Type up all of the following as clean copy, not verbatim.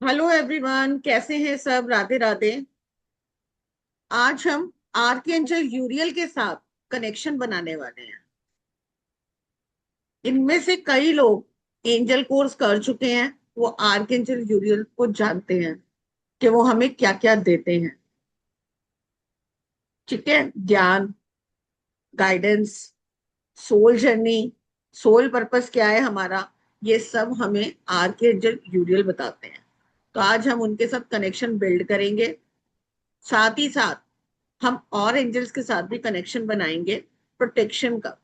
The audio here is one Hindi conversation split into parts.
हेलो एवरीवन, कैसे हैं सब? राधे राधे। आज हम आर्कएंजल यूरियल के साथ कनेक्शन बनाने वाले हैं। इनमें से कई लोग एंजल कोर्स कर चुके हैं। वो आर्कएंजल यूरियल को जानते हैं कि वो हमें क्या क्या देते हैं। ठीक है, ज्ञान, guidance, soul journey, soul purpose क्या है हमारा, ये सब हमें आर्कएंजल यूरियल बताते हैं। तो आज हम उनके साथ कनेक्शन बिल्ड करेंगे। साथ ही साथ हम और एंजल्स के साथ भी कनेक्शन बनाएंगे प्रोटेक्शन का,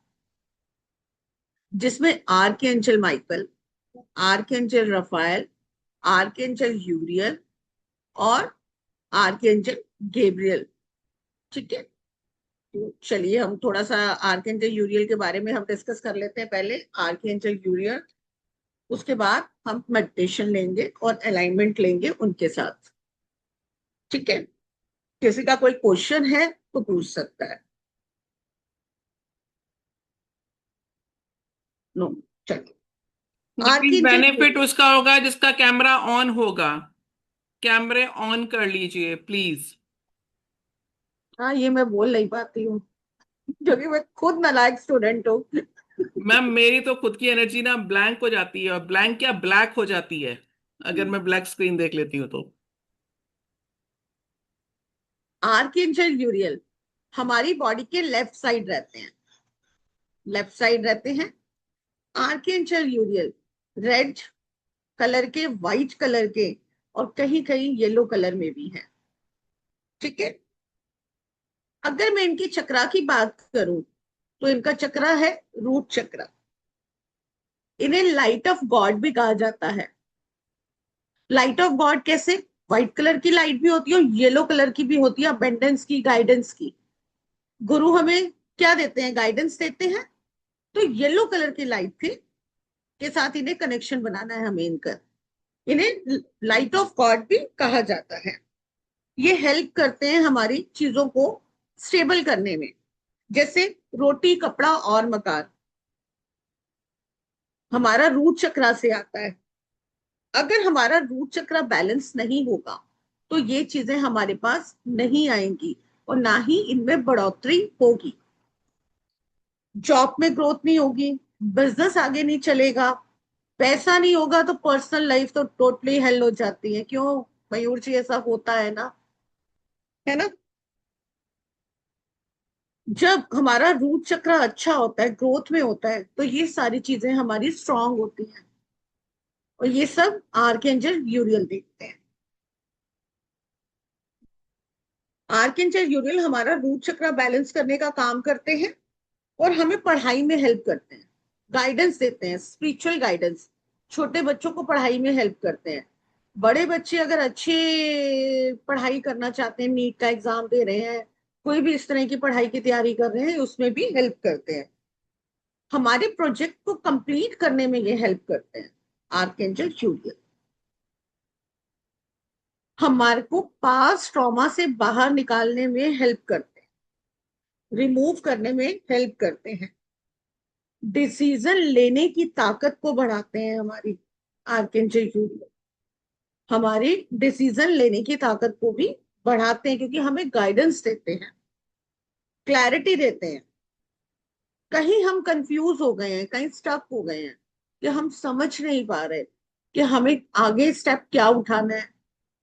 जिसमें archangel Michael, archangel Rafale, archangel यूरियल और आर्कएंजल गेब्रियल। ठीक है, तो चलिए हम थोड़ा सा आर्कएंजल यूरियल के बारे में हम डिस्कस कर लेते हैं। पहले आर्कएंजल यूरियल, उसके बाद हम मेडिटेशन लेंगे और अलाइनमेंट लेंगे उनके साथ। ठीक है, किसी का कोई क्वेश्चन है तो पूछ सकता है। नो, चलिए। लेकिन आर्कएंजल बेनिफिट यूरियल, उसका होगा जिसका कैमरा ऑन होगा। कैमरे ऑन कर लीजिए प्लीज। हाँ ये मैं बोल नहीं पाती हूँ क्योंकि मैं खुद नालायक स्टूडेंट हूँ। मैम मेरी तो खुद की एनर्जी ना ब्लैंक हो जाती है, और ब्लैंक क्या ब्लैक हो जाती है अगर मैं ब्लैक स्क्रीन देख लेती हूँ तो। आर्कएंजल यूरियल हमारी बॉडी के लेफ्ट साइड रहते हैं, लेफ्ट साइड रहते हैं। आर्कएंजल यूरियल रेड कलर के, व्हाइट कलर के और कहीं कहीं येलो कलर में भी है। ठीक है, अगर मैं इनकी चक्रा की बात करूं तो इनका चक्रा है रूट चक्रा। इन्हें लाइट ऑफ गॉड भी कहा जाता है। लाइट ऑफ गॉड कैसे? व्हाइट कलर की लाइट भी होती है और येलो कलर की भी होती है, अबेंडेंस की, गाइडेंस की। गुरु हमें क्या देते हैं? गाइडेंस देते हैं। तो येलो कलर की लाइट के साथ इन्हें कनेक्शन बनाना है हमें इनका। इन्हें लाइट ऑफ गॉड भी कहा जाता है। ये हेल्प करते हैं हमारी चीजों को स्टेबल करने में। जैसे रोटी, कपड़ा और मकान हमारा रूट चक्रा से आता है। अगर हमारा रूट चक्रा बैलेंस नहीं होगा तो ये चीजें हमारे पास नहीं आएंगी और ना ही इनमें बढ़ोतरी होगी। जॉब में ग्रोथ नहीं होगी, बिजनेस आगे नहीं चलेगा, पैसा नहीं होगा तो पर्सनल लाइफ तो टोटली हेल हो जाती है। क्यों मयूर जी, ऐसा होता है ना? है ना? जब हमारा रूट चक्र अच्छा होता है, ग्रोथ में होता है, तो ये सारी चीजें हमारी स्ट्रांग होती हैं। और ये सब आर्केंजल यूरियल देखते हैं। आर्केंजल यूरियल हमारा रूट चक्र बैलेंस करने का काम करते हैं और हमें पढ़ाई में हेल्प करते हैं, गाइडेंस देते हैं, स्पिरिचुअल गाइडेंस। छोटे बच्चों को पढ़ाई में हेल्प करते हैं। बड़े बच्चे अगर अच्छे पढ़ाई करना चाहते हैं, नीट का एग्जाम दे रहे हैं, कोई भी इस तरह की पढ़ाई की तैयारी कर रहे हैं, उसमें भी हेल्प करते हैं। हमारे प्रोजेक्ट को कंप्लीट करने में ये हेल्प करते हैं आर्केंजल यूरियल। हमारे को पास ट्रॉमा से बाहर निकालने में हेल्प करते हैं, रिमूव करने में हेल्प करते हैं, डिसीजन लेने की ताकत को बढ़ाते हैं हमारी। आर्केंजल यूरियल हमारी डिसीजन लेने की ताकत को भी बढ़ाते हैं, क्योंकि हमें गाइडेंस देते हैं, क्लैरिटी देते हैं। कहीं हम कंफ्यूज हो गए हैं, कहीं स्टक हो गए हैं कि हम समझ नहीं पा रहे कि हमें आगे स्टेप क्या उठाना है,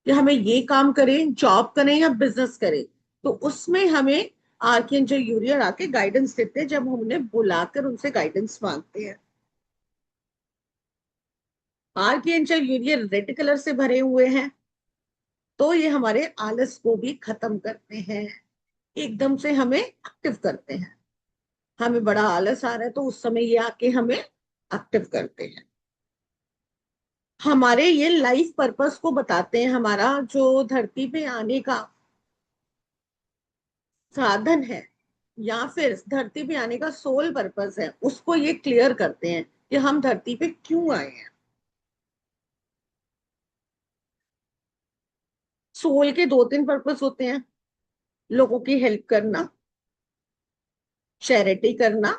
कि हमें ये काम करें, जॉब करें या बिजनेस करें। तो उसमें हमें आर्केंजल यूरियल आके गाइडेंस देते हैं, जब हम उन्हें बुलाकर उनसे गाइडेंस मांगते हैं। आर्किएंजल यूरियल रेड कलर से भरे हुए हैं, तो ये हमारे आलस को भी खत्म करते हैं, एकदम से हमें एक्टिव करते हैं। हमें बड़ा आलस आ रहा है तो उस समय ये आके हमें एक्टिव करते हैं। हमारे ये लाइफ पर्पस को बताते हैं, हमारा जो धरती पे आने का साधन है या फिर धरती पे आने का सोल पर्पस है, उसको ये क्लियर करते हैं कि हम धरती पे क्यों आए हैं। सोल के दो तीन पर्पस होते हैं: लोगों की हेल्प करना, चैरिटी करना।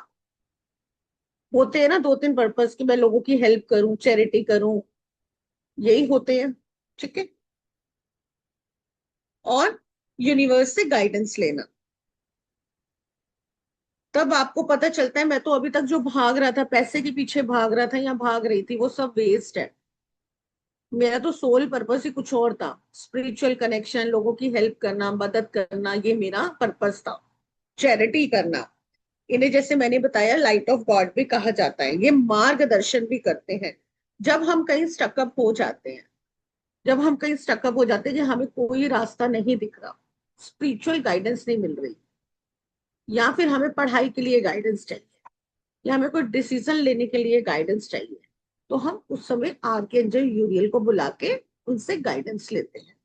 होते हैं ना दो तीन पर्पस कि मैं लोगों की हेल्प करूं, चैरिटी करूं, यही होते हैं। ठीक है। और यूनिवर्स से गाइडेंस लेना, तब आपको पता चलता है मैं तो अभी तक जो भाग रहा था, पैसे के पीछे भाग रहा था या भाग रही थी, वो सब वेस्ट है। मेरा तो सोल पर्पस ही कुछ और था। स्पिरिचुअल कनेक्शन, लोगों की हेल्प करना, मदद करना, ये मेरा पर्पस था। चैरिटी करना। इन्हें जैसे मैंने बताया लाइट ऑफ गॉड भी कहा जाता है। ये मार्गदर्शन भी करते हैं। जब हम कहीं स्टकअप हो जाते हैं, जब हम कहीं स्टकअप हो जाते हैं कि हमें कोई रास्ता नहीं दिख रहा, स्पिरिचुअल गाइडेंस नहीं मिल रही, या फिर हमें पढ़ाई के लिए गाइडेंस चाहिए, या हमें कोई डिसीजन लेने के लिए गाइडेंस चाहिए, तो हम उस समय आर्कएंजल यूरियल को बुला के उनसे गाइडेंस लेते हैं।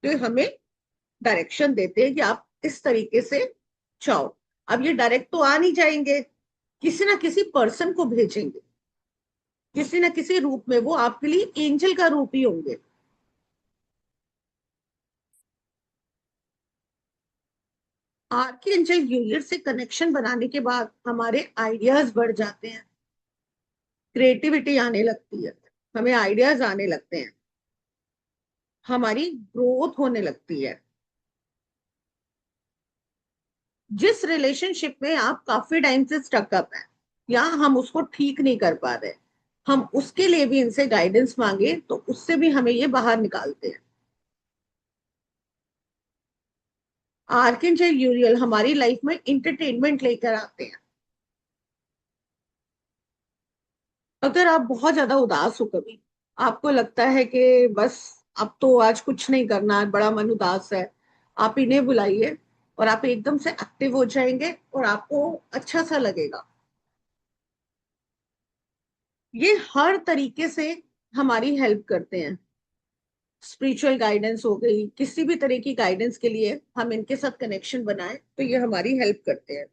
तो हमें डायरेक्शन देते हैं कि आप इस तरीके से जाओ। अब ये डायरेक्ट तो आ नहीं जाएंगे, किसी ना किसी पर्सन को भेजेंगे, किसी ना किसी रूप में। वो आपके लिए एंजल का रूप ही होंगे। आर्कएंजल यूरियल से कनेक्शन बनाने के बाद हमारे आइडियाज बढ़ जाते हैं, क्रिएटिविटी आने लगती है, हमें आइडियाज आने लगते हैं, हमारी ग्रोथ होने लगती है। जिस रिलेशनशिप में आप काफी टाइम से स्टकअप है, या हम उसको ठीक नहीं कर पा रहे, हम उसके लिए भी इनसे गाइडेंस मांगे तो उससे भी हमें ये बाहर निकालते हैं। आर्कएंजल यूरियल हमारी लाइफ में इंटरटेनमेंट लेकर आते हैं। अगर आप बहुत ज्यादा उदास हो, कभी आपको लगता है कि बस अब तो आज कुछ नहीं करना, बड़ा मन उदास है, आप इन्हें बुलाइए और आप एकदम से एक्टिव हो जाएंगे और आपको अच्छा सा लगेगा। ये हर तरीके से हमारी हेल्प करते हैं। स्पिरिचुअल गाइडेंस हो गई, किसी भी तरह की गाइडेंस के लिए हम इनके साथ कनेक्शन बनाए तो ये हमारी हेल्प करते हैं।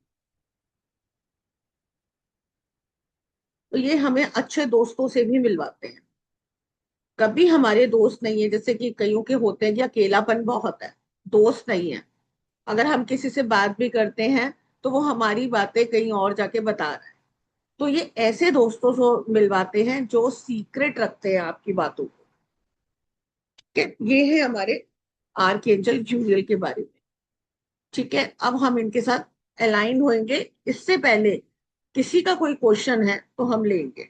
तो ये हमें अच्छे दोस्तों से भी मिलवाते हैं। कभी हमारे दोस्त नहीं है, जैसे कि कईयों के होते हैं कि अकेलापन बहुत है, दोस्त नहीं है, अगर हम किसी से बात भी करते हैं तो वो हमारी बातें कहीं और जाके बता रहे हैं, तो ये ऐसे दोस्तों से मिलवाते हैं जो सीक्रेट रखते हैं आपकी बातों को। ठीक है, ये है हमारे आर्कएंजल जूरियल के बारे में। ठीक है, अब हम इनके साथ अलाइन होंगे। इससे पहले किसी का कोई क्वेश्चन है तो हम लेंगे।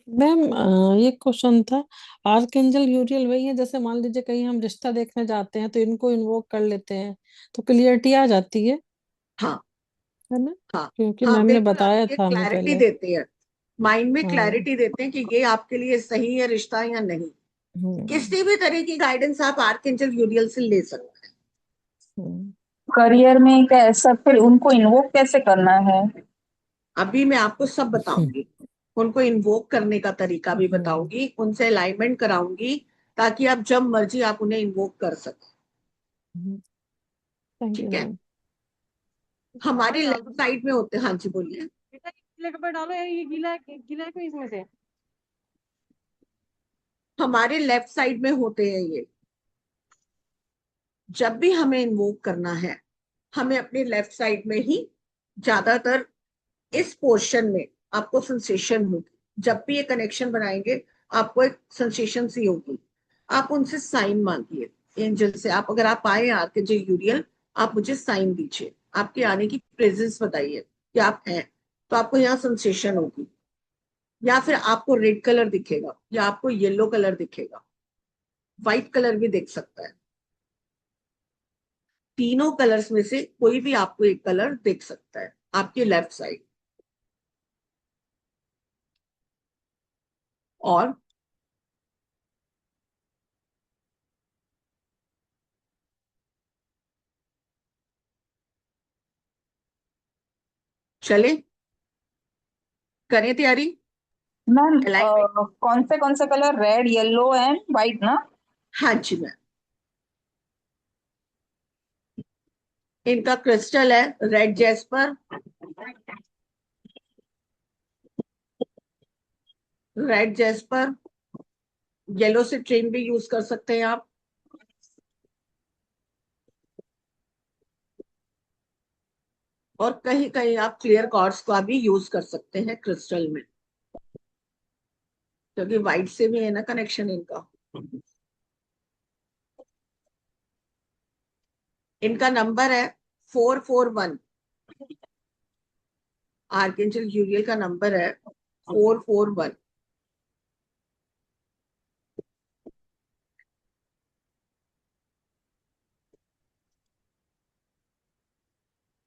मैम, ये क्वेश्चन था। आर्कएंजल यूरियल वही है, जैसे मान लीजिए कहीं हम रिश्ता देखने जाते हैं तो इनको इन्वोक कर लेते हैं तो क्लियरिटी आ जाती हाँ, है ना? हाँ, क्योंकि हाँ, मैम ने बिल्कुल, बताया आपको ये था हमें क्लैरिटी पहले। देते हैं, माइंड में हाँ। क्लैरिटी देते हैं कि ये आपके लिए सही है रिश्ता या नहीं। हम्म। किसी भी तरह की गाइडेंस आप आर्कएंजल यूरियल से ले सकते हैं। हम्म। करियर में कैसा, फिर उनको इन्वोक कैसे करना है? अभी मैं आपको सब बताऊंगी, उनको इन्वोक करने का तरीका भी हम्म। बताऊंगी, उनसे अलाइनमेंट कराऊंगी, ताकि आप जब मर्जी आप उन्हें इन्वोक कर सकें। थैंक यू ठीक है, मैम। हमारे पानी डाल लेफ्ट दो साइड में होते हैं, हाँ जी बोलिए। बेटा, ये गीले कपड़े डालो यार, ये गीला है, गीला है कोई इसमें से? हमारे लेफ्ट साइड में होते हैं ये। जब भी हमें इन्वोक करना है, हमें अपने लेफ्ट साइड में ही, ज्यादातर इस पोर्शन में आपको सेंसेशन होगी। जब भी ये कनेक्शन बनाएंगे आपको एक सेंसेशन सी होगी। आप उनसे साइन मांगिए, एंजल से। आप अगर आप आए आके जो यूरियल, आप मुझे साइन दीजिए, आपके आने की प्रेजेंस बताइए कि आप हैं, तो आपको यहाँ सेंसेशन होगी। या फिर आपको रेड कलर दिखेगा, या आपको येलो कलर दिखेगा, व्हाइट कलर भी दिख सकता है। तीनों कलर्स में से कोई भी आपको एक कलर दिख सकता है आपके लेफ्ट साइड। और चले, करें तैयारी। मैम, अलाइनमेंट, कौन से colour? Red, yellow and white ना? हाँ जी मैम। इनका क्रिस्टल है red Jasper, red Jasper. Yellow से ट्रेन भी यूज कर सकते हैं आप। और कहीं कहीं आप क्लियर कॉर्ड्स का भी यूज कर सकते हैं क्रिस्टल में। क्योंकि वाइट से भी है ना कनेक्शन इनका। इनका नंबर है 441। आर्कएंजल यूरियल का नंबर है 441।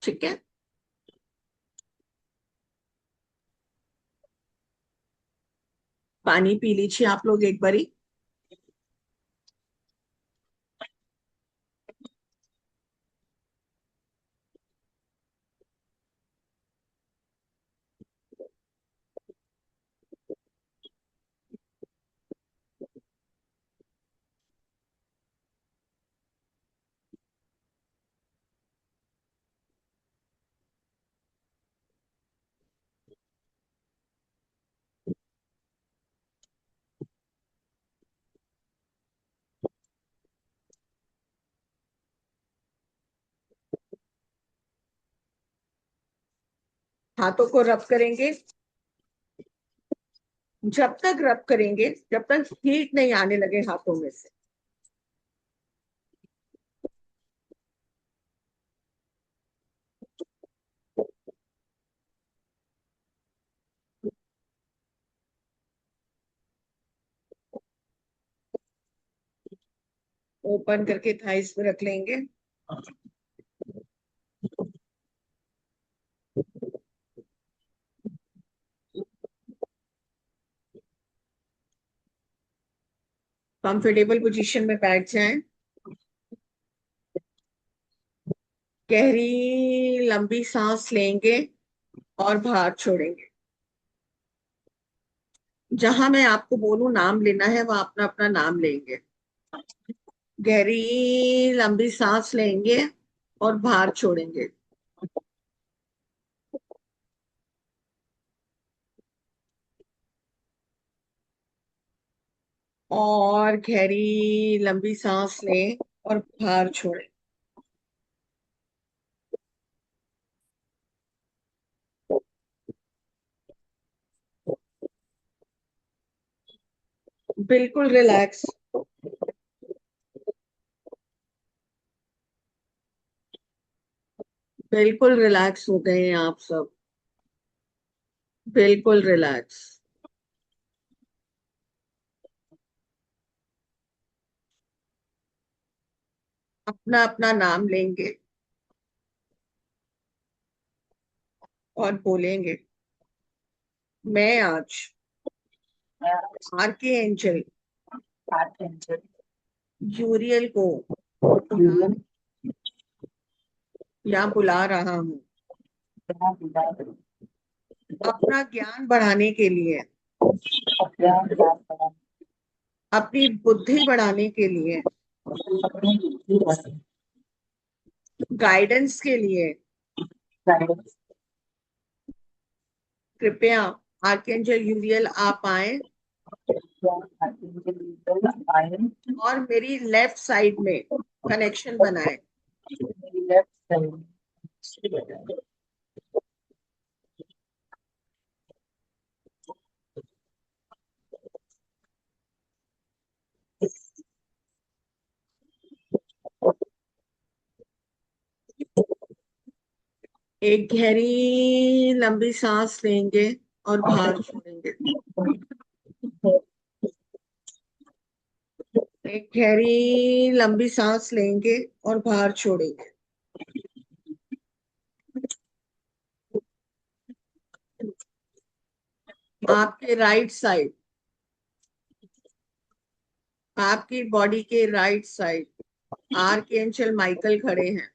ठीक है, पानी पी लीजिए आप लोग एक बारी। हाथों को रब करेंगे। जब तक रब करेंगे, जब तक हीट नहीं आने लगे हाथों में से। ओपन करके थाइस पे रख लेंगे। कंफर्टेबल पोजीशन में बैठ जाएं। गहरी लंबी सांस लेंगे और बाहर छोड़ेंगे। जहां मैं आपको बोलूं नाम लेना है, वहां अपना अपना नाम लेंगे। गहरी लंबी सांस लेंगे और बाहर छोड़ेंगे। और गहरी लंबी सांस लें और बाहर छोड़ें। बिल्कुल रिलैक्स। बिल्कुल रिलैक्स हो गए हैं आप सब। बिल्कुल रिलैक्स। अपना अपना नाम लेंगे और बोलेंगे, मैं आज आरके एंजल यूरियल को बुला रहा हूँ अपना ज्ञान बढ़ाने के लिए, अपनी बुद्धि बढ़ाने के लिए, गाइडेंस के लिए। कृपया आर्कएंजल यूरियल आप आए और मेरी लेफ्ट साइड में कनेक्शन बनाए। एक गहरी लंबी सांस लेंगे और बाहर छोड़ेंगे। एक गहरी लंबी सांस लेंगे और बाहर छोड़ेंगे। आपके राइट साइड, आपकी बॉडी के राइट साइड आर्कएंजल माइकल खड़े हैं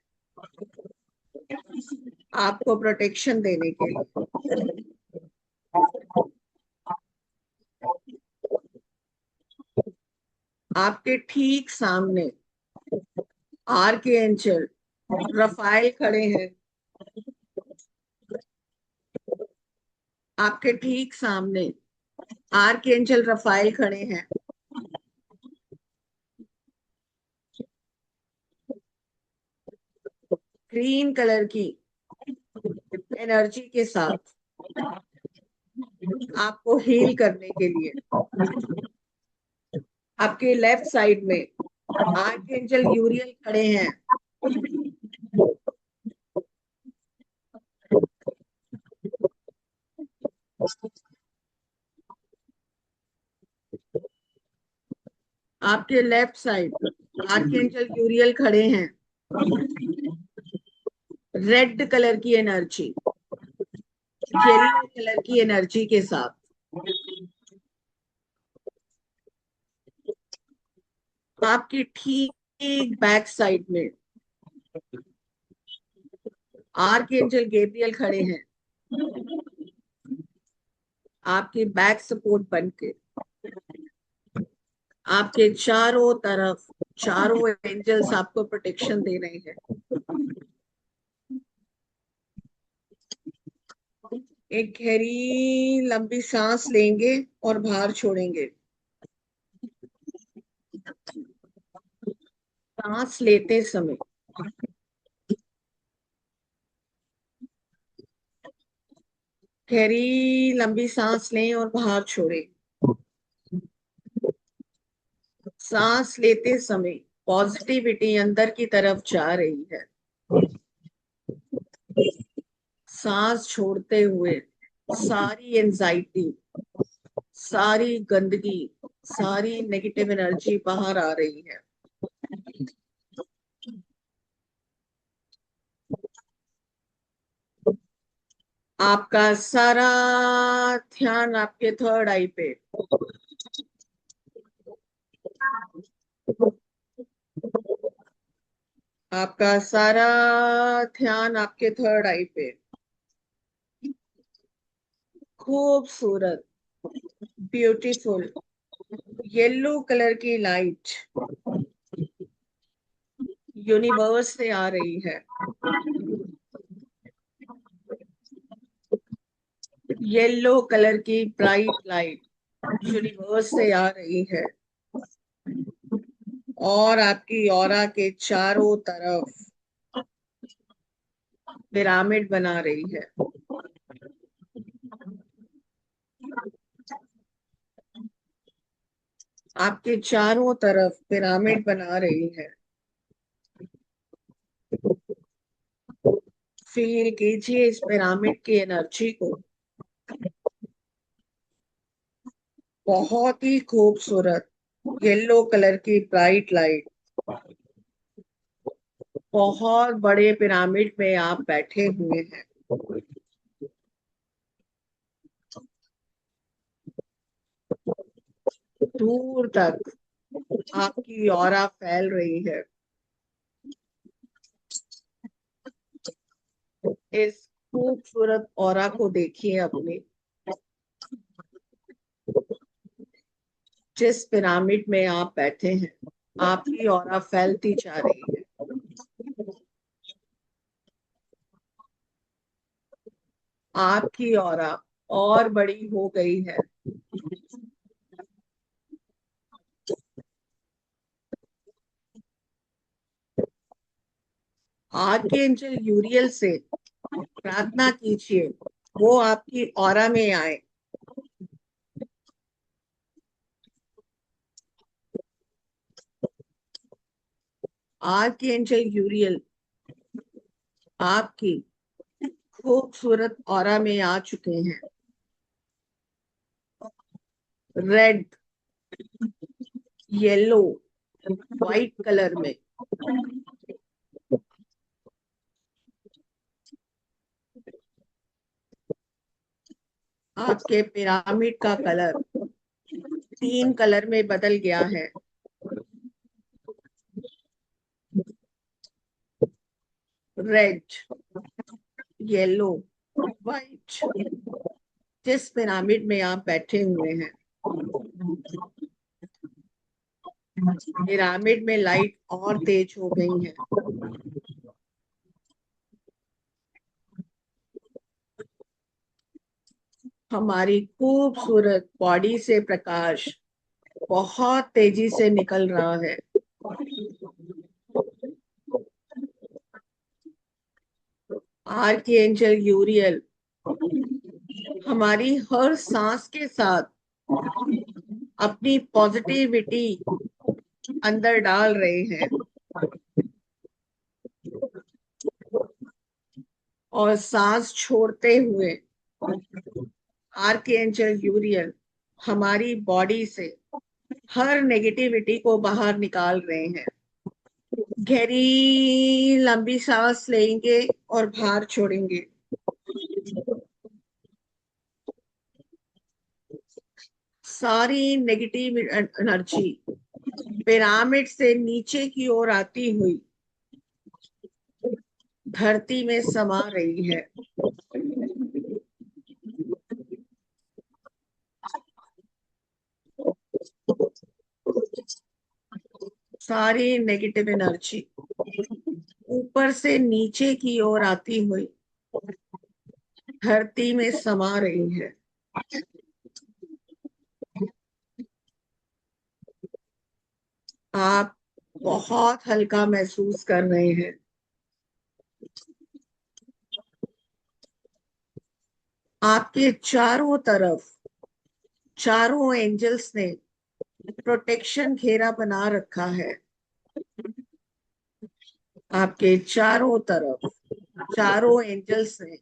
आपको प्रोटेक्शन देने के लिए। आपके ठीक सामने आर्कएंजल रफाइल खड़े हैं। आपके ठीक सामने आर्कएंजल रफाइल खड़े हैं। ग्रीन कलर की एनर्जी के साथ आपको हील करने के लिए। आपके लेफ्ट साइड में आर्कएंजल यूरियल खड़े हैं। आपके लेफ्ट साइड आर्कएंजल यूरियल खड़े हैं। रेड कलर की एनर्जी, येलो कलर की एनर्जी के साथ। आपकी ठीक बैक साइड में आर्कएंजल गैब्रियल खड़े हैं, आपकी बैक सपोर्ट बनके। आपके चारों तरफ चारों एंजल्स आपको प्रोटेक्शन दे रहे हैं। एक गहरी लंबी सांस लेंगे और बाहर छोड़ेंगे। सांस लेते समय गहरी लंबी सांस लें और बाहर छोड़ें। सांस लेते समय पॉजिटिविटी अंदर की तरफ जा रही है। सांस छोड़ते हुए सारी एंजाइटी, सारी गंदगी, सारी नेगेटिव एनर्जी बाहर आ रही है। आपका सारा ध्यान आपके थर्ड आई पे। आपका सारा ध्यान आपके थर्ड आई पे। खूबसूरत ब्यूटीफुल येलो कलर की लाइट यूनिवर्स से आ रही है। येलो कलर की ब्राइट लाइट यूनिवर्स से आ रही है और आपकी ऑरा के चारों तरफ पिरामिड बना रही है। आपके चारों तरफ पिरामिड बना रही है। फील कीजिए इस पिरामिड की एनर्जी को। बहुत ही खूबसूरत येलो कलर की ब्राइट लाइट। बहुत बड़े पिरामिड में आप बैठे हुए हैं। दूर तक आपकी ऑरा फैल रही है। इस खूबसूरत ऑरा को देखिए अपने। जिस पिरामिड में आप बैठे हैं आपकी ऑरा फैलती जा रही है। आपकी ऑरा और बड़ी हो गई है। आर्कएंजल यूरियल से प्रार्थना कीजिए वो आपकी ऑरा में आए। आर्कएंजल यूरियल आपकी खूबसूरत ऑरा में आ चुके हैं। रेड, येलो, व्हाइट कलर में। आपके पिरामिड का कलर 3 कलर में बदल गया है। Red, yellow, white. जिस पिरामिड में आप बैठे हुए हैं पिरामिड में लाइट और तेज हो गई है। हमारी खूबसूरत बॉडी से प्रकाश बहुत तेजी से निकल रहा है। आर्कएंजल यूरियल हमारी हर सांस के साथ अपनी पॉजिटिविटी अंदर डाल रहे हैं और सांस छोड़ते हुए आर्कएंजल यूरियल हमारी बॉडी से हर नेगेटिविटी को बाहर निकाल रहे हैं। गहरी लंबी सांस लेंगे और बाहर छोड़ेंगे। सारी नेगेटिव एनर्जी पिरामिड से नीचे की ओर आती हुई धरती में समा रही है। सारी नेगेटिव एनर्जी ऊपर से नीचे की ओर आती हुई धरती में समा रही है। आप बहुत हल्का महसूस कर रहे हैं। आपके चारों तरफ चारों एंजल्स ने प्रोटेक्शन घेरा बना रखा है। आपके चारों तरफ चारों एंजल्स ने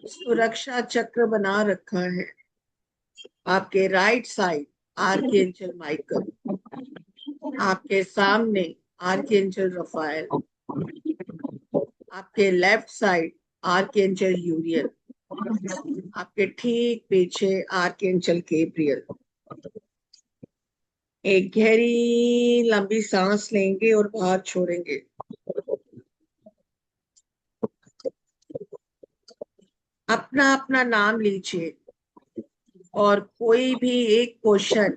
सुरक्षा चक्र बना रखा है। आपके राइट साइड आर्कएंजल माइकल, आपके सामने आर्कएंजल रफाएल, आपके लेफ्ट साइड आर्कएंजल यूरियल, आपके ठीक पीछे आर्कएंजल गैब्रियल। एक गहरी लंबी सांस लेंगे और बाहर छोड़ेंगे। अपना अपना नाम लीजिए और कोई भी एक क्वेश्चन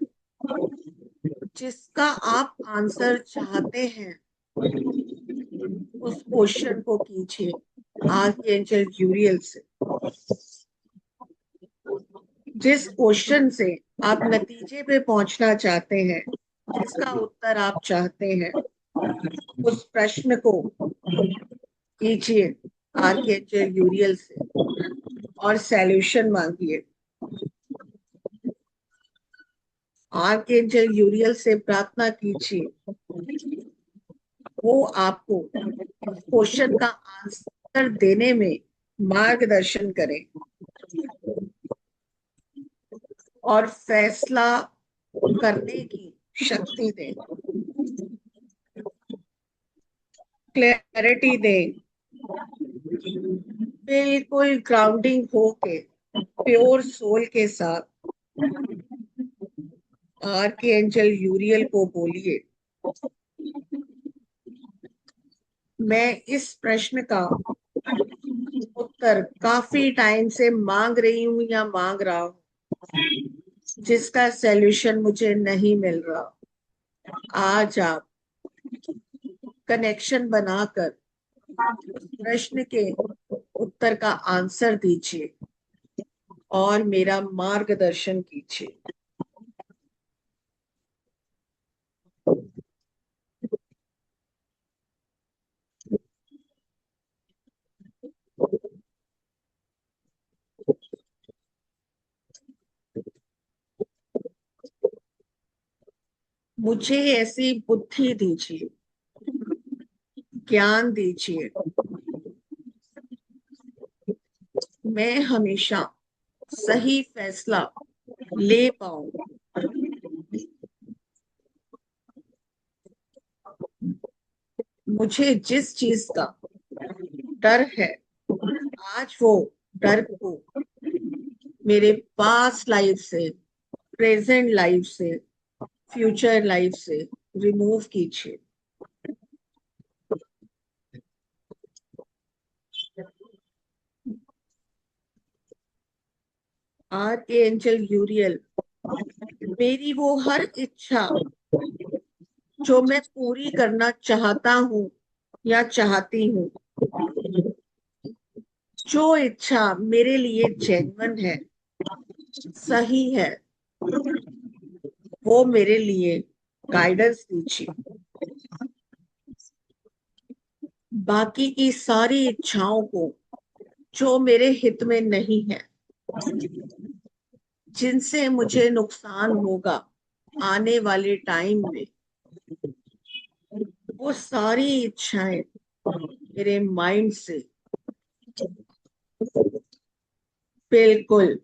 जिसका आप आंसर चाहते हैं उस क्वेश्चन को कीजिए आर्कएंजल यूरियल से। जिस क्वेश्चन से आप नतीजे पे पहुंचना चाहते हैं, जिसका उत्तर आप चाहते हैं, उस प्रश्न को कीजिए आर्कएंजल यूरियल से और सॉल्यूशन मांगिए। आर्कएंजल यूरियल से प्रार्थना कीजिए वो आपको क्वेश्चन का आंसर देने में मार्गदर्शन करें और फैसला करने की शक्ति दें, क्लैरिटी दें। बिल्कुल ग्राउंडिंग होके प्योर सोल के साथ आर्कएंजल यूरियल को बोलिए, मैं इस प्रश्न का उत्तर काफी टाइम से मांग रही हूँ या मांग रहा हूँ, जिसका सॉल्यूशन मुझे नहीं मिल रहा। आज आप कनेक्शन बनाकर प्रश्न के उत्तर का आंसर दीजिए और मेरा मार्गदर्शन कीजिए। मुझे ऐसी बुद्धि दीजिए, ज्ञान दीजिए, मैं हमेशा सही फैसला ले पाऊं। मुझे जिस चीज का डर है, आज वो डर को मेरे पास्ट लाइफ से, प्रेजेंट लाइफ से, फ्यूचर लाइफ से रिमूव कीजिए। आर्कएंजल यूरियल मेरी वो हर इच्छा जो मैं पूरी करना चाहता हूँ या चाहती हूँ, जो इच्छा मेरे लिए जेन्युइन है, सही है, वो मेरे लिए गाइडेंस दीजिए। बाकी की सारी इच्छाओं को जो मेरे हित में नहीं है, जिनसे मुझे नुकसान होगा आने वाले टाइम में, वो सारी इच्छाएं मेरे माइंड से बिल्कुल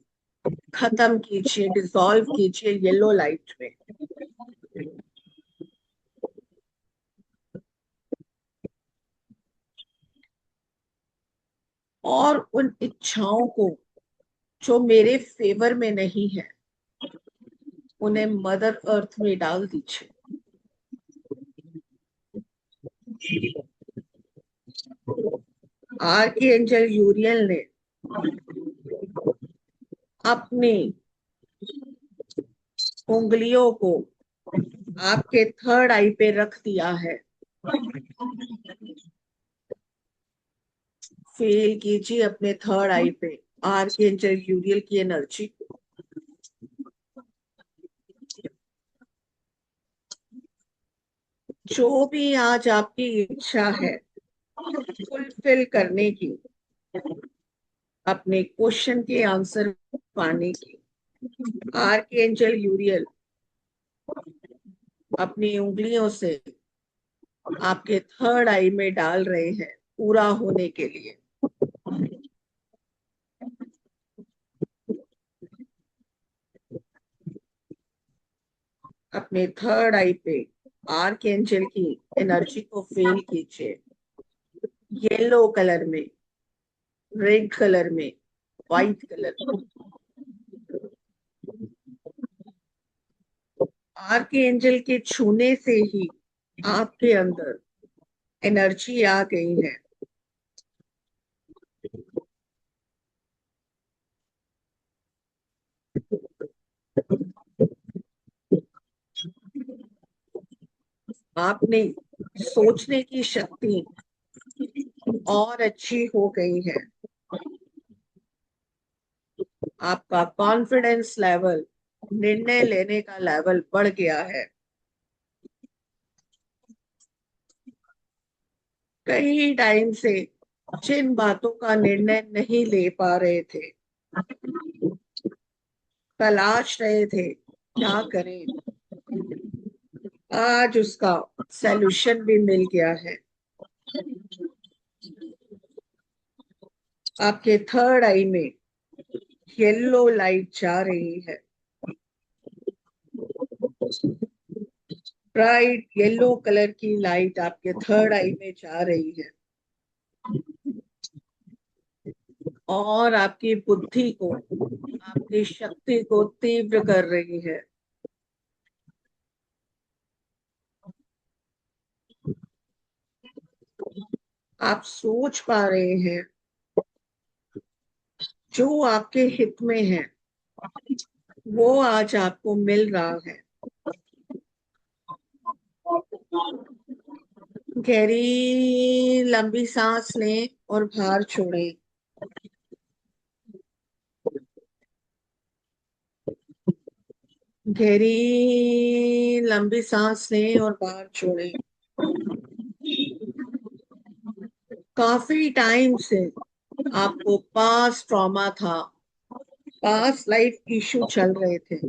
खत्म कीजिए, डिसॉल्व कीजिए येलो लाइट में। और उन इच्छाओं को जो मेरे फेवर में नहीं है, उन्हें मदर अर्थ में डाल दीजिए। आर्कएंजल यूरियल ने अपनी उंगलियों को आपके थर्ड आई पे रख दिया है। फील कीजिए अपने थर्ड आई पे आर्कएंजल यूरियल की एनर्जी। जो भी आज आपकी इच्छा है फुलफिल करने की, अपने क्वेश्चन के आंसर पाने की, आर्कएंजल यूरियल अपनी उंगलियों से आपके थर्ड आई में डाल रहे हैं पूरा होने के लिए। अपने थर्ड आई पे आर्कएंजल की एनर्जी को फील कीजिए। येलो कलर में, रेड कलर में, व्हाइट कलर में। आर्कएंजल के छूने से ही आपके अंदर एनर्जी आ गई है। आपने सोचने की शक्ति और अच्छी हो गई है। आपका कॉन्फिडेंस लेवल, निर्णय लेने का लेवल बढ़ गया है। कई टाइम से जिन बातों का निर्णय नहीं ले पा रहे थे, तलाश रहे थे क्या करें, आज उसका सॉल्यूशन भी मिल गया है। आपके थर्ड आई में येलो लाइट जा रही है। ब्राइट येलो कलर की लाइट आपके थर्ड आई में जा रही है और आपकी बुद्धि को, आपकी शक्ति को तीव्र कर रही है। आप सोच पा रहे हैं जो आपके हित में है वो आज आपको मिल रहा है। गहरी लंबी सांस लें और बाहर छोड़ें। गहरी लंबी सांस लें और बाहर छोड़ें। काफी टाइम से आपको पास्ट ट्रॉमा था, पास्ट लाइफ इशू चल रहे थे,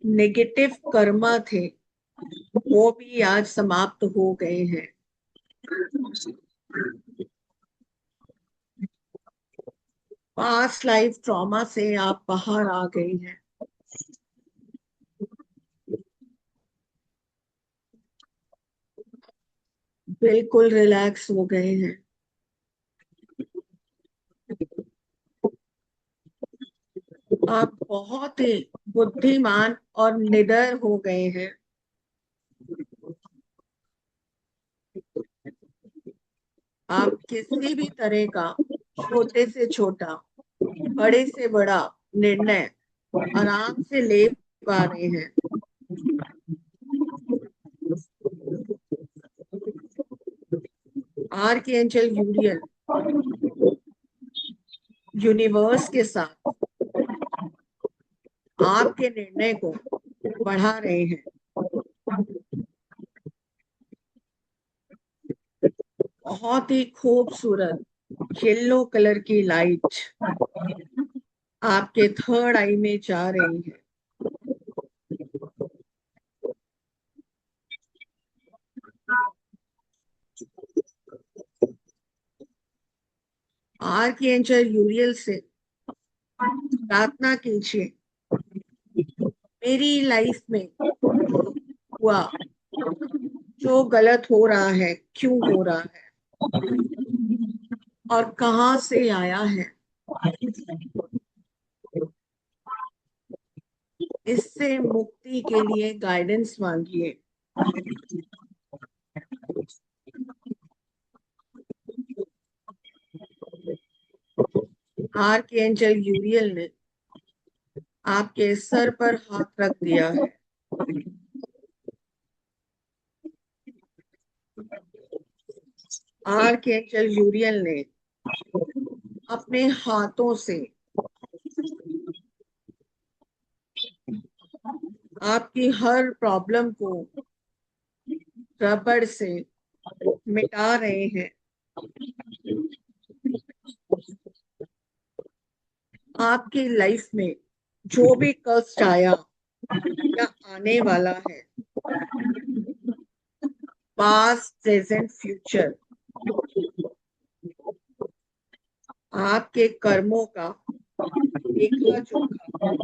नेगेटिव कर्मा थे, वो भी आज समाप्त हो गए हैं। पास्ट लाइफ ट्रॉमा से आप बाहर आ गए हैं। बिल्कुल रिलैक्स हो गए हैं। आप बहुत ही बुद्धिमान और निडर हो गए हैं। आप किसी भी तरह का छोटे से छोटा, बड़े से बड़ा निर्णय आराम से ले पा रहे हैं। आर्कएंजल यूरियल यूनिवर्स के साथ आपके निर्णय को बढ़ा रहे हैं। बहुत ही खूबसूरत येलो कलर की लाइट आपके थर्ड आई में जा रही है। आर्कएंजल यूरियल से प्रार्थना कीजिए, मेरी लाइफ में हुआ जो गलत हो रहा है, क्यों हो रहा है और कहाँ से आया है, इससे मुक्ति के लिए गाइडेंस मांगिए। आर्कएंजल यूरियल ने आपके सर पर हाथ रख दिया है। आर्कएंजल यूरियल ने अपने हाथों से आपकी हर प्रॉब्लम को रबड़ से मिटा रहे हैं। आपकी लाइफ में जो भी कष्ट आया या आने वाला है, पास्ट, प्रेजेंट, फ्यूचर, आपके कर्मों का लेखा जोखा,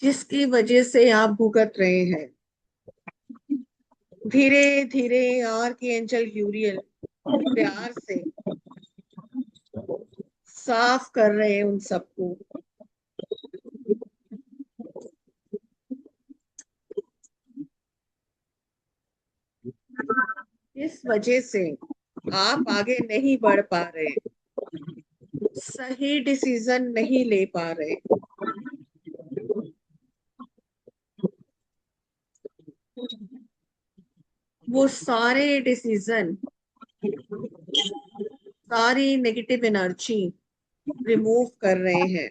जिसकी वजह से आप भुगत रहे हैं, धीरे धीरे आर्कएंजल यूरियल प्यार से साफ कर रहे हैं उन सबको। इस वजह से आप आगे नहीं बढ़ पा रहे, सही डिसीजन नहीं ले पा रहे। वो सारे डिसीजन, सारी नेगेटिव एनर्जी रिमूव कर रहे हैं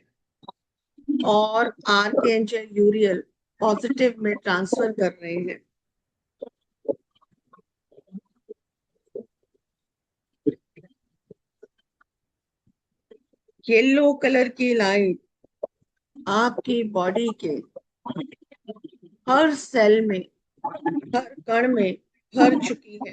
और आर्कएंजल यूरियल पॉजिटिव में ट्रांसफर कर रहे हैं। येलो कलर की लाइट आपकी बॉडी के हर सेल में, हर कण में भर चुकी है।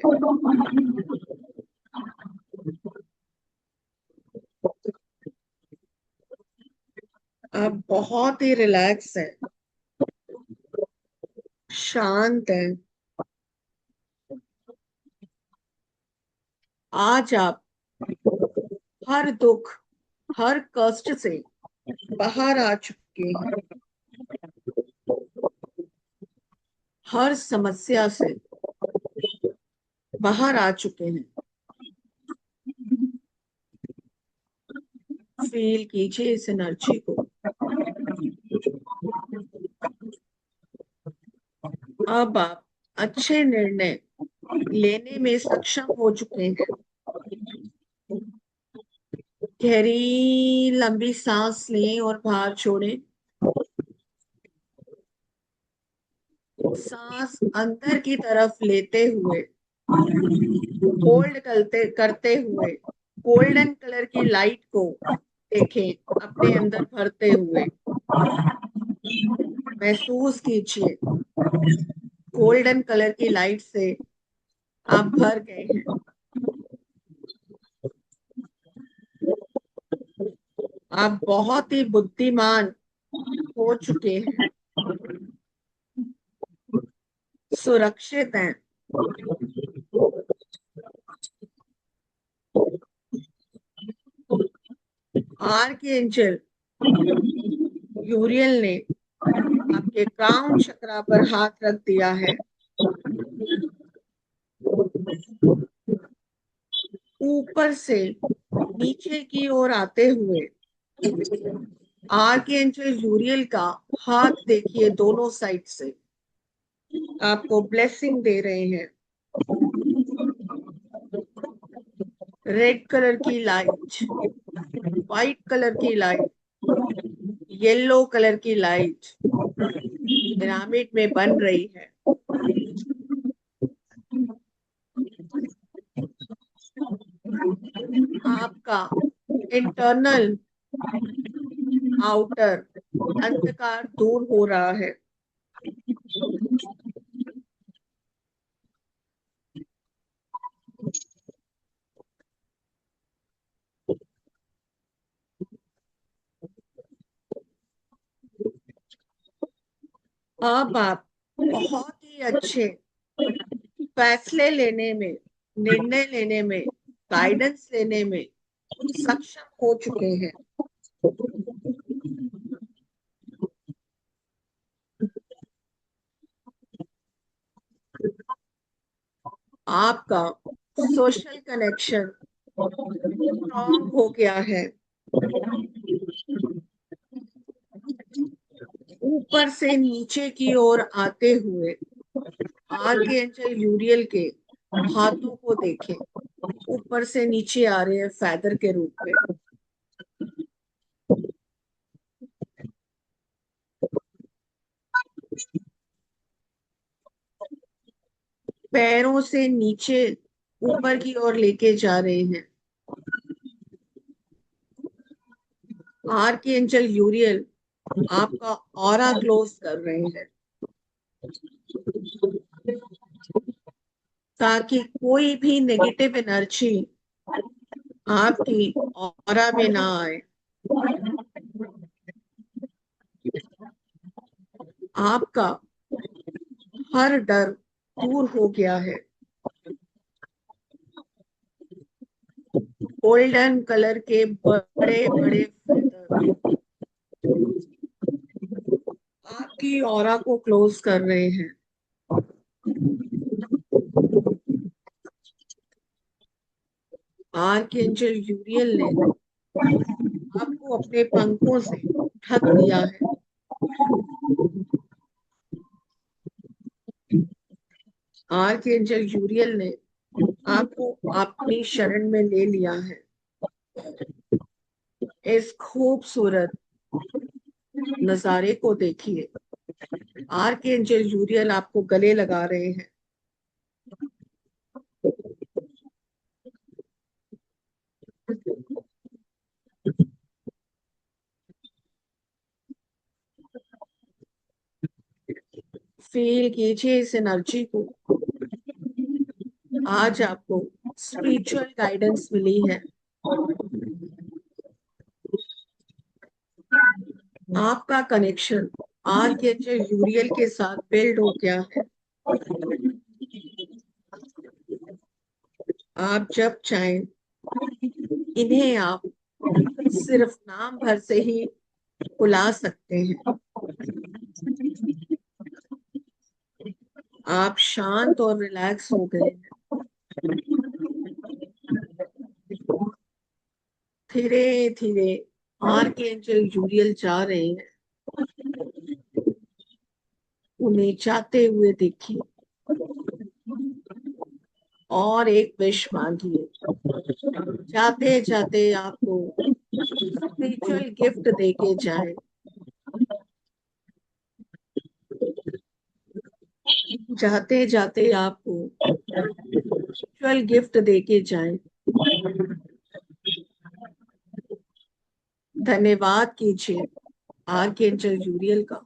आप बहुत ही रिलैक्स है, शांत है। आज आप हर दुख, हर कष्ट से बाहर आ चुके हैं, हर समस्या से बाहर आ चुके हैं। फील कीजिए इस एनर्जी को। अब आप अच्छे निर्णय लेने में सक्षम हो चुके हैं। गहरी लंबी सांस लें और बाहर छोड़ें। सांस अंदर की तरफ लेते हुए, होल्ड करते हुए गोल्डन कलर की लाइट को देखें, अपने अंदर भरते हुए महसूस कीजिए। गोल्डन कलर की लाइट से आप भर गए हैं। आप बहुत ही बुद्धिमान हो चुके हैं, सुरक्षित हैं। आर्कएंजल यूरियल ने आपके क्राउन चक्रा पर हाथ रख दिया है। ऊपर से नीचे की ओर आते हुए आर्कएंजल यूरियल का हाथ देखिए, दोनों साइड से आपको ब्लेसिंग दे रहे हैं। रेड कलर की लाइट, व्हाइट कलर की लाइट, येलो कलर की लाइट पिरामिड में बन रही है। आपका इंटरनल आउटर अंधकार दूर हो रहा है। अब आप बहुत ही अच्छे फैसले लेने में, निर्णय लेने में, गाइडेंस लेने में सक्षम हो चुके हैं। आपका सोशल कनेक्शन स्ट्रॉन्ग हो गया है। ऊपर से नीचे की ओर आते हुए आर्कएंजल यूरियल के हाथों को देखें। ऊपर से नीचे आ रहे हैं फैदर के रूप में। पैरों से नीचे ऊपर की ओर लेके जा रहे हैं। आर्कएंजल यूरियल आपका ऑरा क्लोज कर रहे हैं, ताकि कोई भी नेगेटिव एनर्जी आपकी ऑरा में ना आए। आपका हर डर दूर हो गया है। गोल्डन कलर के बड़े बड़े फेदर आपकी ऑरा को क्लोज कर रहे हैं। आर्कएंजल यूरियल ने आपको अपने पंखों से ढक दिया है। आर्कएंजल यूरियल ने आपको अपनी शरण में ले लिया है। इस खूबसूरत नजारे को देखिए। आर्कएंजल यूरियल आपको गले लगा रहे हैं। फील कीजिए इस एनर्जी को। आज आपको स्पिरिचुअल गाइडेंस मिली है। आपका कनेक्शन आर्कएंजल यूरियल के साथ बिल्ड हो गया है। आप जब चाहें इन्हें आप सिर्फ नाम भर से ही बुला सकते हैं। आप शांत और रिलैक्स हो गए हैं। धीरे धीरे आर्कएंजल यूरियल जा रहे हैं। उन्हें जाते हुए देखिए और एक विश मांगिए। जाते जाते आपको स्पिरिचुअल गिफ्ट देके जाए। जाते जाते आपको स्पिरिचुअल गिफ्ट देके जाए। धन्यवाद कीजिए आर्कएंजल यूरियल का।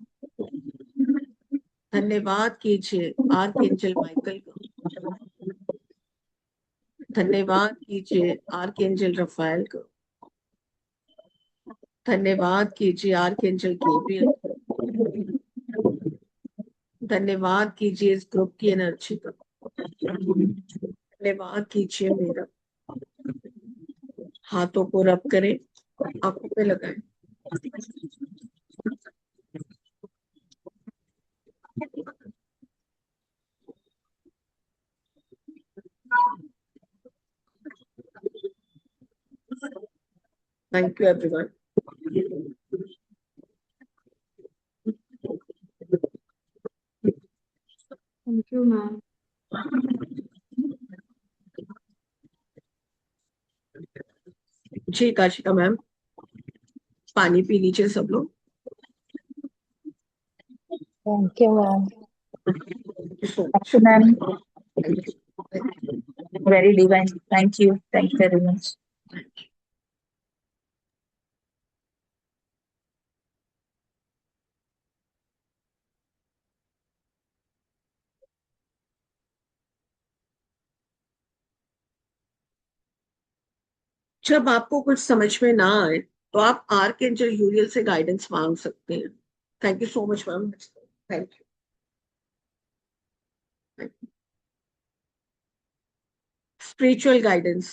धन्यवाद कीजिए आर्कएंजल माइकल का। धन्यवाद कीजिए आर्कएंजल रफाएल का। धन्यवाद कीजिए आर्कएंजल गैब्रियल का। धन्यवाद कीजिए इस ग्रुप की एनर्जी का। धन्यवाद कीजिए मेरा। हाथों को रब करें, आंखों पे लगाएं। Thank you, everyone. Thank you, ma'am. जी काशिका मैम, पानी पी लीजिए सब लोग। Thank you ma'am. Thank you. Ma'am Thank you. Very divine. Thank you very much. जब आपको कुछ समझ में ना आए तो आप आर्कएंजल यूरियल से गाइडेंस मांग सकते हैं। Thank you so much ma'am. Thank you. Spiritual guidance,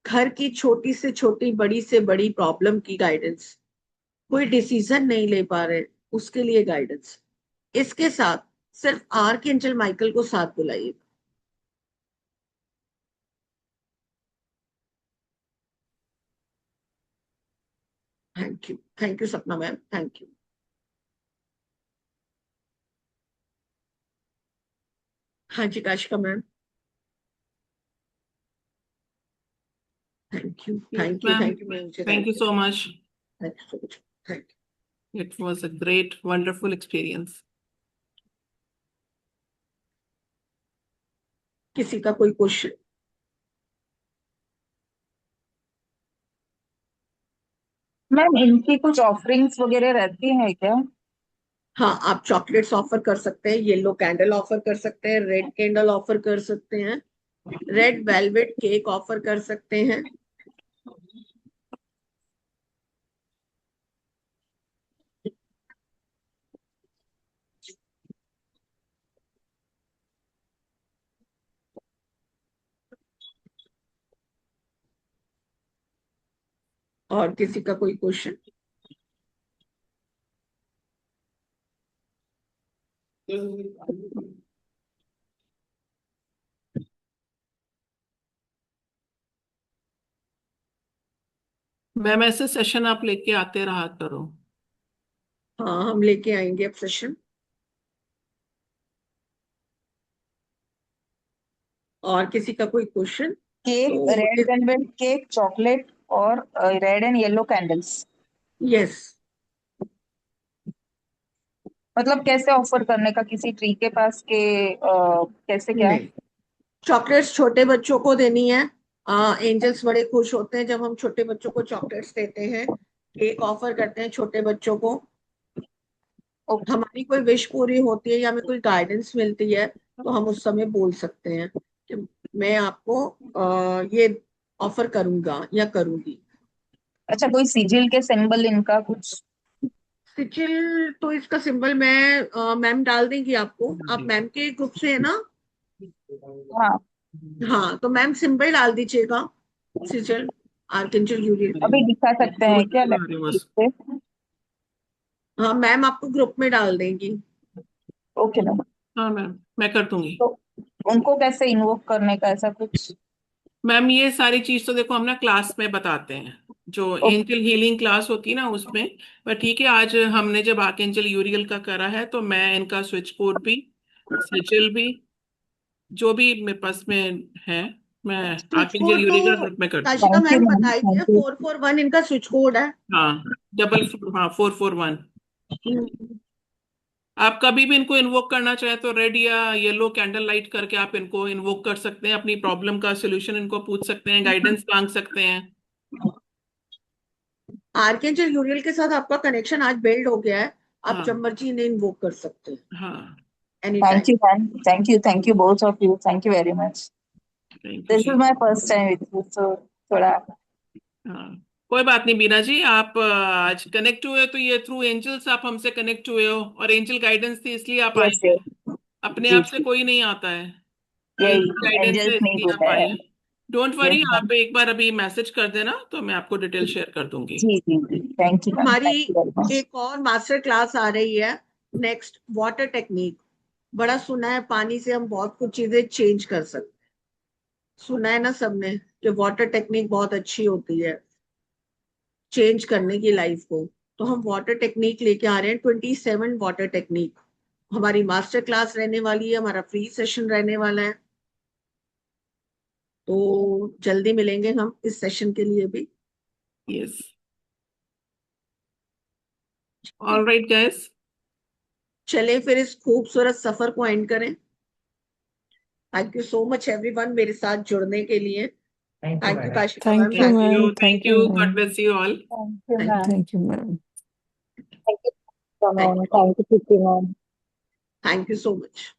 घर की छोटी से छोटी, बड़ी से बड़ी प्रॉब्लम की गाइडेंस, कोई डिसीजन नहीं ले पा रहे उसके लिए गाइडेंस। इसके साथ सिर्फ आर्कएंजल माइकल को साथ बुलाइए। Thank you Sapna ma'am, thank you. हाँ जी Kashika ma'am, thank you Yes, thank you ma'am. Thank you ma'am. Thank you so much. Thank you so much, thank you. It was a great, wonderful experience. किसी का कोई क्वेश्चन? मैम इनकी कुछ ऑफरिंग्स वगैरह रहती है क्या? हाँ, आप चॉकलेट्स ऑफर कर सकते हैं, येलो कैंडल ऑफर कर सकते हैं, रेड कैंडल ऑफर कर सकते हैं, रेड वेलवेट केक ऑफर कर सकते हैं। और किसी का कोई क्वेश्चन? मैम ऐसे सेशन आप लेके आते रहा करो। हाँ, हम लेके आएंगे अब सेशन। और किसी का कोई क्वेश्चन? केक, तो रेड वेलवेट केक, चॉकलेट और red and yellow candles. Yes, मतलब कैसे ऑफर करने का, किसी ट्री के पास के कैसे क्या? नहीं, चॉकलेट्स छोटे बच्चों को देनी है। एंजल्स बड़े खुश होते हैं जब हम छोटे बच्चों को चॉकलेट्स देते हैं, केक ऑफर करते हैं छोटे बच्चों को। ओके। हमारी कोई विश पूरी होती है या हमें कोई गाइडेंस मिलती है तो हम उस समय बोल सकते हैं कि मैं आपको ये ऑफर करूंगा या करूंगी। अच्छा, कोई सिजिल के सिंबल इनका कुछ? सिचिल तो इसका सिंबल मैं मैम डाल देंगी आपको। आप मैम के ग्रुप से है ना? हाँ, हाँ, तो मैम सिंबल डाल दीजिएगा, सिचिल आर्कएंजल यूरियल। अभी दिखा सकते हैं क्या अरे बस। से? हाँ, मैम आपको ग्रुप में डाल देंगी। Okay ma'am. हाँ मैम, मैं कर दूंगी। तो उनको कैसे इन्वोक करने का, ऐसा कुछ? मैम ये सारी चीज तो देखो हम ना क्लास में बताते हैं, जो एंजल हीलिंग क्लास होती है ना उसमें। पर ठीक है, आज हमने जब आर्कएंजल यूरियल का करा है तो मैं इनका स्विच कोड भी, सिजिल भी, जो भी मेरे पास में है, मैं स्विच आर्कएंजल कोड यूरियल का तो ग्रुप में करती हूँ। Kashika thank you ma'am ma'am, बताई दी है, थैंक यू। 441 इनका स्विच कोड है। हाँ, डबल, हाँ 441। आप कभी भी इनको इन्वोक करना चाहे तो रेड या येलो कैंडल लाइट करके आप इनको इन्वोक कर सकते हैं, अपनी प्रॉब्लम का सोल्यूशन इनको पूछ सकते हैं, गाइडेंस मांग सकते हैं। आर्कएंजल यूरियल के साथ आपका कनेक्शन आज बिल्ड हो गया है, आप हाँ जब मर्जी इन्हें इन्वोक कर सकते हैं हाँ, any thank time. You ma'am, thank you both of you, thank you very much. Thank you this जी। Is my first time with you, so थोड़ा। हाँ, कोई बात नहीं बीना जी, आप आज कनेक्ट हुए हो तो ये थ्रू एंजल्स आप हमसे कनेक्ट हुए हो, और एंजल गाइडेंस थी इसलिए आप आए यस हैं। यस। अपने जी आप से जी, कोई नहीं आता है, यही एंजल गाइडेंस है एंजल्स नहीं इसलिए आप बोला आए है। हैं। Don't yes worry, ma'am. आप एक बार अभी मैसेज कर देना तो मैं आपको डिटेल शेयर कर दूंगी। जी जी जी, थैंक यू मैम, हमारी थैंक यू वेरी मच। एक और मास्टर क्लास आ रही है नेक्स्ट, वाटर टेक्निक। बड़ा सुना है पानी से हम बहुत कुछ चीजें चेंज कर सकते हैं, सुना है ना सबने कि वाटर टेक्निक बहुत अच्छी होती है चेंज करने की लाइफ को। तो हम वाटर टेक्निक लेके आ रहे हैं, 27 वाटर टेक्निक हमारी मास्टर क्लास रहने वाली है, हमारा फ्री सेशन रहने वाला है। तो जल्दी मिलेंगे हम इस सेशन के लिए भी। Yes, all right guys. चले फिर इस खूबसूरत सफर को एंड करें। Thank you so much everyone मेरे साथ जुड़ने के लिए। Thank you Kashika ma'am, thank you thank thank ma'am, you, you, thank thank you you, ma'am, God bless you all. Thank you thank ma'am, thank you ma'am. Thank you thank ma'am, thank you ma'am. You so much.